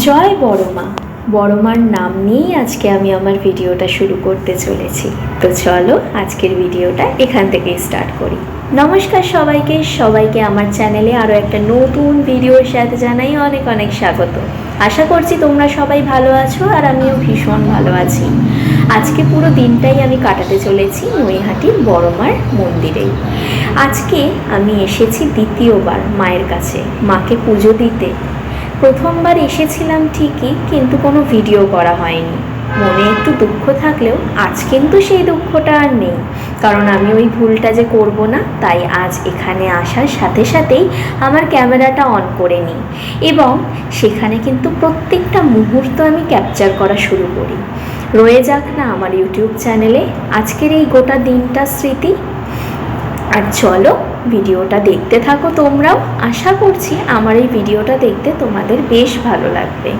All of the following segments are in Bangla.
জয় বড় মা। বড় মার নাম নিয়েই আজকে আমি আমার ভিডিওটা শুরু করতে চলেছি। তো চলো আজকের ভিডিওটা এখান থেকেই স্টার্ট করি। নমস্কার সবাইকে আমার চ্যানেলে আরও একটা নতুন ভিডিওর সাথে জানাই অনেক অনেক স্বাগত। আশা করছি তোমরা সবাই ভালো আছো আর আমিও ভীষণ ভালো আছি। আজকে পুরো দিনটাই আমি কাটাতে চলেছি নৈহাটির বড় মার মন্দিরেই। আজকে আমি এসেছি দ্বিতীয়বার মায়ের কাছে মাকে পুজো দিতে। প্রথমবার এসেছিলাম ঠিকই, কিন্তু কোনো ভিডিও করা হয়নি। মনে একটু দুঃখ থাকলেও আজ কিন্তু সেই দুঃখটা আর নেই, কারণ আমি ওই ভুলটা যে করব না, তাই আজ এখানে আসার সাথে সাথেই আমার ক্যামেরাটা অন করে নিই এবং সেখানে কিন্তু প্রত্যেকটা মুহূর্ত আমি ক্যাপচার করা শুরু করি। রয়ে যাক না আমার ইউটিউব চ্যানেলে আজকের এই গোটা দিনটা স্মৃতি। আর চলো ভিডিওটা দেখতে থাকো তোমরাও। আশা করছি আমার এই ভিডিওটা দেখতে তোমাদের বেশ ভালো লাগবে।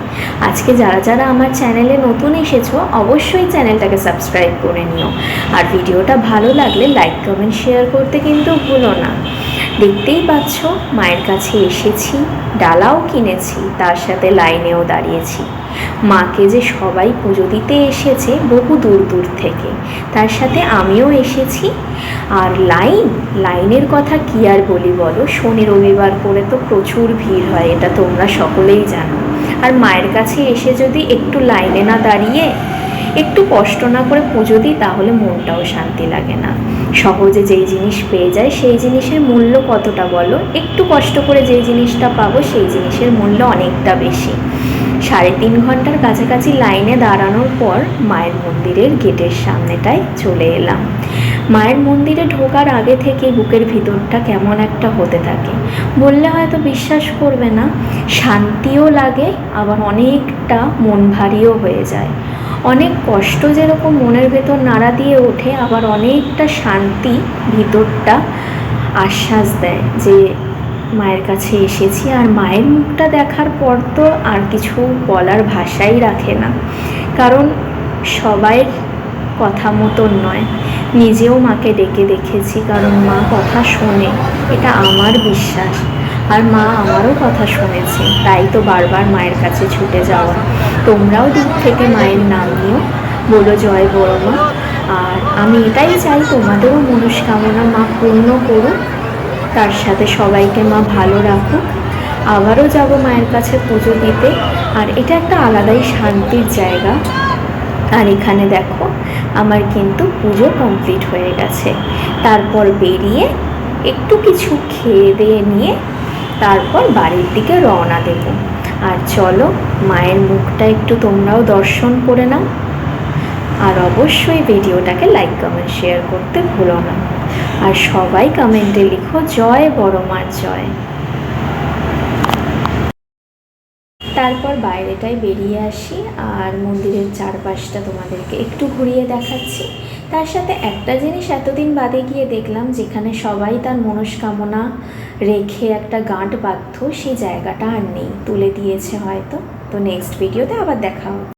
আজকে যারা যারা আমার চ্যানেলে নতুন এসেছো অবশ্যই চ্যানেলটাকে সাবস্ক্রাইব করে নিও, আর ভিডিওটা ভালো লাগলে লাইক কমেন্ট শেয়ার করতে কিন্তু ভুলো না। দেখতেই পাচ্ছ মায়ের কাছে এসেছি, ডালাও কিনেছি, তার সাথে লাইনেও দাঁড়িয়েছি। মাকে যে সবাই পুজো দিতে এসেছে বহু দূর দূর থেকে, তার সাথে আমিও এসেছি। আর লাইনের কথা কি আর বলি বলো, শনি রবিবার করে তো প্রচুর ভিড় হয়, এটা তোমরা সকলেই জানো। আর মায়ের কাছে এসে যদি একটু লাইনে না দাঁড়িয়ে একটু কষ্ট না করে পুজো দিই তাহলে মনটাও শান্তি লাগে না। সহজে যেই জিনিস পেয়ে যায় সেই জিনিসের মূল্য কতটা বলো, একটু কষ্ট করে যেই জিনিসটা পাবো সেই জিনিসের মূল্য অনেকটা বেশি। 3.5 ঘন্টার কাছাকাছি লাইনে দাঁড়ানোর পর মায়ের মন্দিরের গেটের সামনেটায় চলে এলাম। মায়ের মন্দিরে ঢোকার আগে থেকে বুকের ভিতরটা কেমন একটা হতে থাকে, বললে হয়তো বিশ্বাস করবে না। শান্তিও লাগে, আবার অনেকটা মন ভারীও হয়ে যায়। অনেক কষ্ট যেরকম মনের ভেতর নাড়া দিয়ে ওঠে, আবার অনেকটা শান্তি ভিতরটা আশ্বাস দেয় যে মায়ের কাছে এসেছি। আর মায়ের মুখটা দেখার পর তো আর কিছু বলার ভাষাই রাখে না, কারণ সবাই কথা মতন নয়। নিজেও মাকে ডেকে দেখেছি, কারণ মা কথা শোনে, এটা আমার বিশ্বাস। আর মা আমারও কথা শুনেছে, তাই তো বারবার মায়ের কাছে ছুটে যাওয়া। তোমরাও দূর থেকে মায়ের নাম নিও, বলো জয় বড় মা। আর আমি এটাই চাই তোমাদেরও মনস্কামনা মা পূর্ণ করুক, তার সাথে সবাইকে মা ভালো রাখুক। আবারও যাব মায়ের কাছে পুজো দিতে, আর এটা একটা আলাদাই শান্তির জায়গা। আর এখানে দেখো আমার কিন্তু পুজো কমপ্লিট হয়ে গেছে। তারপর বেরিয়ে একটু কিছু খেয়ে দিয়ে নিয়ে তারপর বাড়ির দিকে রওনা দেব। আর চলো মায়ের মুখটা একটু তোমরাও দর্শন করে নাও, আর অবশ্যই ভিডিওটাকে লাইক কমেন্ট শেয়ার করতে ভুলো না। আর সবাই কমেন্টে লিখো জয় বড় মার জয়। তারপর বাইরেটায় বেরিয়ে আসি আর মন্দিরের চারপাশটা তোমাদেরকে একটু ঘুরিয়ে দেখাচ্ছি। তার সাথে একটা জিনিস এতদিন বাদে গিয়ে দেখলাম, যেখানে সবাই তার মনস্কামনা রেখে একটা গাঁট বাঁধত, সেই জায়গাটা আর নেই, তুলে দিয়েছে হয়তো। তো নেক্সট ভিডিওতে আবার দেখা হবে।